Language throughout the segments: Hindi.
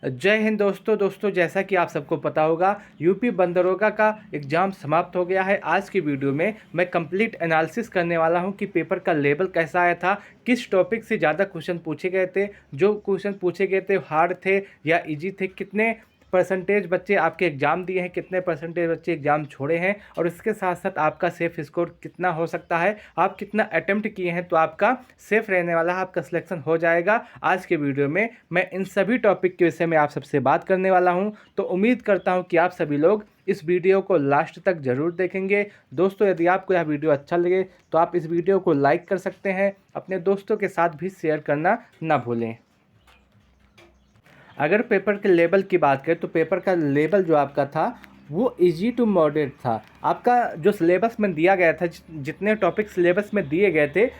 जय हिंद दोस्तों जैसा कि आप सबको पता होगा यूपी बंदरोगा का एग्ज़ाम समाप्त हो गया है। आज की वीडियो में मैं कंप्लीट एनालिसिस करने वाला हूं कि पेपर का लेवल कैसा आया था, किस टॉपिक से ज़्यादा क्वेश्चन पूछे गए थे, जो क्वेश्चन पूछे गए थे हार्ड थे या इजी थे, कितने परसेंटेज बच्चे आपके एग्ज़ाम दिए हैं, कितने परसेंटेज बच्चे एग्ज़ाम छोड़े हैं और इसके साथ साथ आपका सेफ स्कोर कितना हो सकता है, आप कितना अटेम्प्ट किए हैं तो आपका सेफ रहने वाला है, आपका सिलेक्शन हो जाएगा। आज के वीडियो में मैं इन सभी टॉपिक के विषय में आप सबसे बात करने वाला हूं, तो उम्मीद करता हूं कि आप सभी लोग इस वीडियो को लास्ट तक ज़रूर देखेंगे। दोस्तों, यदि आपको यह वीडियो अच्छा लगे तो आप इस वीडियो को लाइक कर सकते हैं, अपने दोस्तों के साथ भी शेयर करना ना भूलें। अगर पेपर के लेवल की बात करें तो पेपर का लेवल जो आपका था वो इजी टू मॉडरेट था। आपका जो सिलेबस में दिया गया था, जितने टॉपिक सिलेबस में दिए गए थे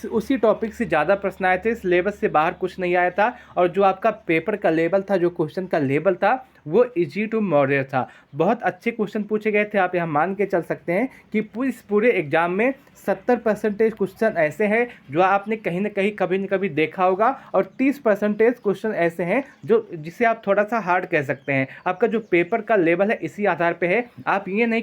उसी टॉपिक से ज़्यादा प्रश्न आए थे, सिलेबस से बाहर कुछ नहीं आया था। और जो आपका पेपर का लेवल था, जो क्वेश्चन का लेवल था वो इजी टू मॉडरेट था। बहुत अच्छे क्वेश्चन पूछे गए थे। आप यहाँ मान के चल सकते हैं कि इस पूरे एग्जाम में 70% क्वेश्चन ऐसे हैं जो आपने कहीं ना कहीं कभी न कभी देखा होगा और 30% क्वेश्चन ऐसे हैं जो जिसे आप थोड़ा सा हार्ड कह सकते हैं। आपका जो पेपर का लेवल है इसी आधार पे है। आप ये नहीं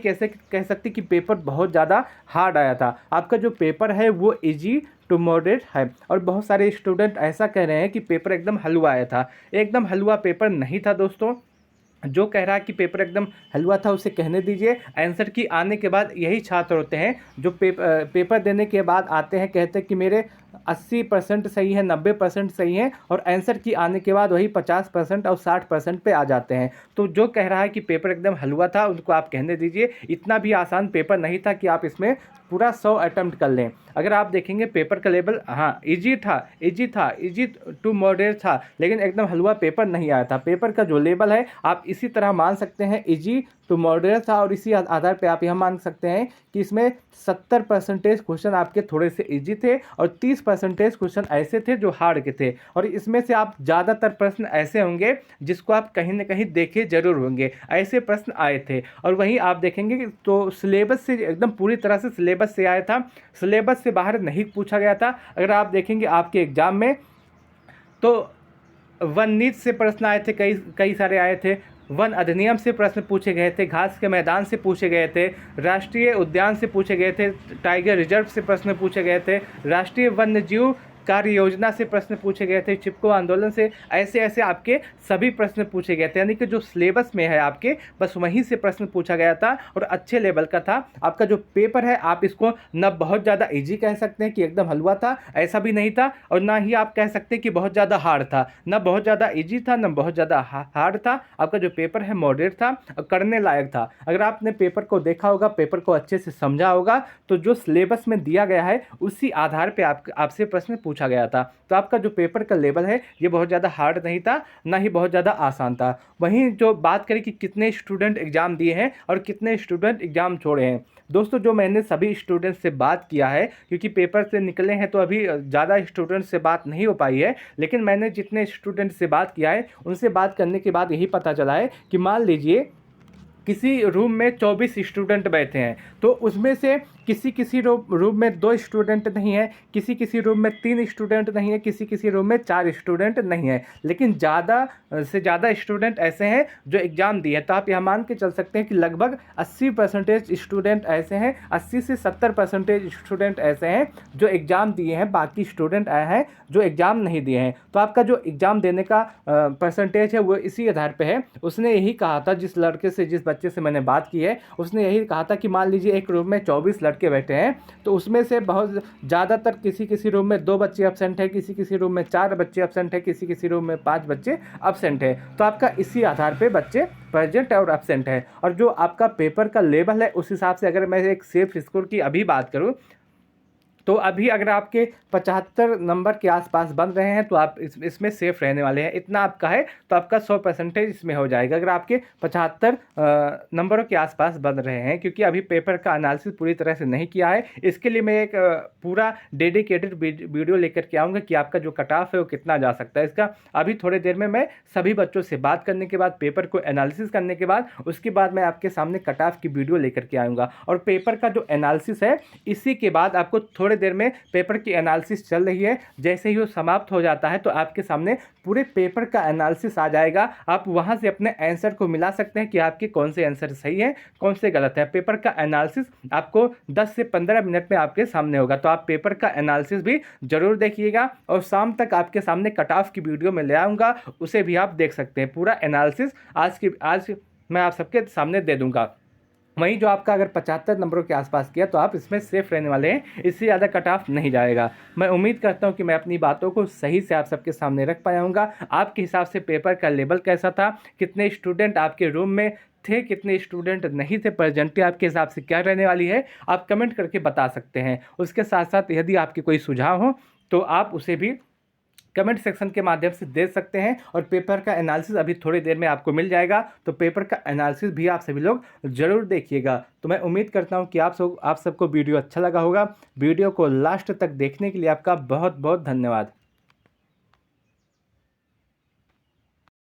कह सकते कि पेपर बहुत ज़्यादा हार्ड आया था। आपका जो पेपर है वो इजी टू मॉडरेट है। और बहुत सारे स्टूडेंट ऐसा कह रहे हैं कि पेपर एकदम हलवा आया था। एकदम हलवा पेपर नहीं था दोस्तों। जो कह रहा है कि पेपर एकदम हलवा था उसे कहने दीजिए। आंसर की आने के बाद यही छात्र होते हैं जो पेपर देने के बाद आते हैं, कहते हैं कि मेरे 80% सही है, 90% सही है, और आंसर की आने के बाद वही 50% और 60% पे आ जाते हैं। तो जो कह रहा है कि पेपर एकदम हलवा था उनको आप कहने दीजिए। इतना भी आसान पेपर नहीं था कि आप इसमें पूरा 100 अटैम्प्ट कर लें। अगर आप देखेंगे पेपर का लेवल, हाँ इजी था, इजी टू मॉडरेट था, लेकिन एकदम हलवा पेपर नहीं आया था। पेपर का जो लेवल है आप इसी तरह मान सकते हैं, इजी टू मॉडरेट था। और इसी आधार पे आप यह मान सकते हैं कि इसमें 70% क्वेश्चन आपके थोड़े से इजी थे और 30% क्वेश्चन ऐसे थे जो हार्ड के थे। और इसमें से आप ज़्यादातर प्रश्न ऐसे होंगे जिसको आप कहीं ना कहीं देखे जरूर होंगे, ऐसे प्रश्न आए थे। और वहीं आप देखेंगे कि तो सिलेबस से एकदम पूरी तरह से सिलेबस से आया था, सिलेबस से बाहर नहीं पूछा गया था। अगर आप देखेंगे आपके एग्जाम में तो वन नीति से प्रश्न आए थे, कई सारे आए थे। वन अधिनियम से प्रश्न पूछे गए थे, घास के मैदान से पूछे गए थे, राष्ट्रीय उद्यान से पूछे गए थे, टाइगर रिजर्व से प्रश्न पूछे गए थे, राष्ट्रीय वन्य जीव कार्य योजना से प्रश्न पूछे गए थे, चिपको आंदोलन से, ऐसे ऐसे आपके सभी प्रश्न पूछे गए थे। यानी कि जो सिलेबस में है आपके बस वहीं से प्रश्न पूछा गया था और अच्छे लेवल का था। आपका जो पेपर है आप इसको न बहुत ज़्यादा इजी कह सकते हैं कि एकदम हलवा था, ऐसा भी नहीं था, और ना ही आप कह सकते हैं कि बहुत ज़्यादा हार्ड था। न बहुत ज़्यादा इजी था, न बहुत ज़्यादा हार्ड था। आपका जो पेपर है मॉडरेट था और करने लायक था। अगर आपने पेपर को देखा होगा, पेपर को अच्छे से समझा होगा, तो जो सिलेबस में दिया गया है उसी आधार पर आपसे प्रश्न पूछा गया था। तो आपका जो पेपर का लेवल है ये बहुत ज़्यादा हार्ड नहीं था, ना ही बहुत ज़्यादा आसान था। वहीं जो बात करें कि कितने स्टूडेंट एग्जाम दिए हैं और कितने स्टूडेंट एग्जाम छोड़े हैं, दोस्तों जो मैंने सभी स्टूडेंट से बात किया है, क्योंकि पेपर से निकले हैं तो अभी ज़्यादा स्टूडेंट से बात नहीं हो पाई है, लेकिन मैंने जितने स्टूडेंट से बात किया है उनसे बात करने के बाद यही पता चला है कि मान लीजिए किसी रूम में 24 स्टूडेंट बैठे हैं, तो उसमें से किसी रूम में 2 स्टूडेंट नहीं है, किसी रूम में 3 स्टूडेंट नहीं है, किसी रूम में 4 स्टूडेंट नहीं है, लेकिन ज़्यादा से ज़्यादा स्टूडेंट ऐसे हैं जो एग्ज़ाम दिए हैं। तो आप यह मान के चल सकते हैं कि लगभग 80% स्टूडेंट ऐसे हैं, 80 से 70% स्टूडेंट ऐसे हैं जो एग्ज़ाम दिए हैं, बाकी स्टूडेंट आए हैं जो एग्ज़ाम नहीं दिए हैं। तो आपका जो एग्ज़ाम देने का परसेंटेज है वो इसी आधार पर है। उसने यही कहा था, जिस लड़के से, जिस बच्चे से मैंने बात की है, उसने यही कहा था कि मान लीजिए एक रूम में 24 लड़के बैठे हैं, तो उसमें से बहुत ज़्यादातर किसी रूम में 2 बच्चे एब्सेंट है, किसी रूम में 4 बच्चे एब्सेंट है, किसी रूम में 5 बच्चे एब्सेंट है। तो आपका इसी आधार पे बच्चे प्रेजेंट और एब्सेंट है। और जो आपका पेपर का लेवल है उस हिसाब से अगर मैं एक सेफ स्कोर की अभी बात करूँ तो अभी अगर आपके 75 नंबर के आसपास बन रहे हैं तो आप इसमें सेफ रहने वाले हैं। इतना आपका है तो आपका 100% इसमें हो जाएगा अगर आपके 75 नंबरों के आसपास बन रहे हैं। क्योंकि अभी पेपर का एनालिसिस पूरी तरह से नहीं किया है, इसके लिए मैं एक पूरा डेडिकेटेड वीडियो लेकर के आऊँगा कि आपका जो कट ऑफ है वो कितना जा सकता है। इसका अभी थोड़ी देर में मैं सभी बच्चों से बात करने के बाद, पेपर को एनालिसिस करने के बाद, उसके बाद मैं आपके सामने कट ऑफ की वीडियो लेकर के आऊँगा। और पेपर का जो एनालिसिस है इसी के बाद आपको थोड़े थोड़ी देर में पेपर की एनालिसिस चल रही है। जैसे ही वो समाप्त हो जाता है तो आपके सामने पूरे पेपर का एनालिसिस आ जाएगा। आप वहाँ से अपने आंसर को मिला सकते हैं कि आपके कौन से आंसर सही है, कौन से गलत है। पेपर का एनालिसिस आपको 10 से 15 मिनट में आपके सामने होगा। तो आप पेपर का एनालिसिस भी ज़रूर देखिएगा और शाम तक आपके सामने कट ऑफ की वीडियो में ले आऊँगा, उसे भी आप देख सकते हैं। पूरा एनालिसिस आज मैं आप सबके सामने दे दूँगा। वहीं जो आपका अगर 75 नंबरों के आसपास किया तो आप इसमें सेफ रहने वाले हैं, इससे ज़्यादा कट ऑफ नहीं जाएगा। मैं उम्मीद करता हूं कि मैं अपनी बातों को सही से आप सबके सामने रख पाया हूँगा। आपके हिसाब से पेपर का लेवल कैसा था, कितने स्टूडेंट आपके रूम में थे, कितने स्टूडेंट नहीं थे, प्रेजेंटी आपके हिसाब से क्या रहने वाली है, आप कमेंट करके बता सकते हैं। उसके साथ साथ यदि आपके कोई सुझाव हो तो आप उसे भी कमेंट सेक्शन के माध्यम से दे सकते हैं। और पेपर का एनालिसिस अभी थोड़ी देर में आपको मिल जाएगा, तो पेपर का एनालिसिस भी आप सभी लोग ज़रूर देखिएगा। तो मैं उम्मीद करता हूं कि आप सबको वीडियो अच्छा लगा होगा। वीडियो को लास्ट तक देखने के लिए आपका बहुत बहुत धन्यवाद।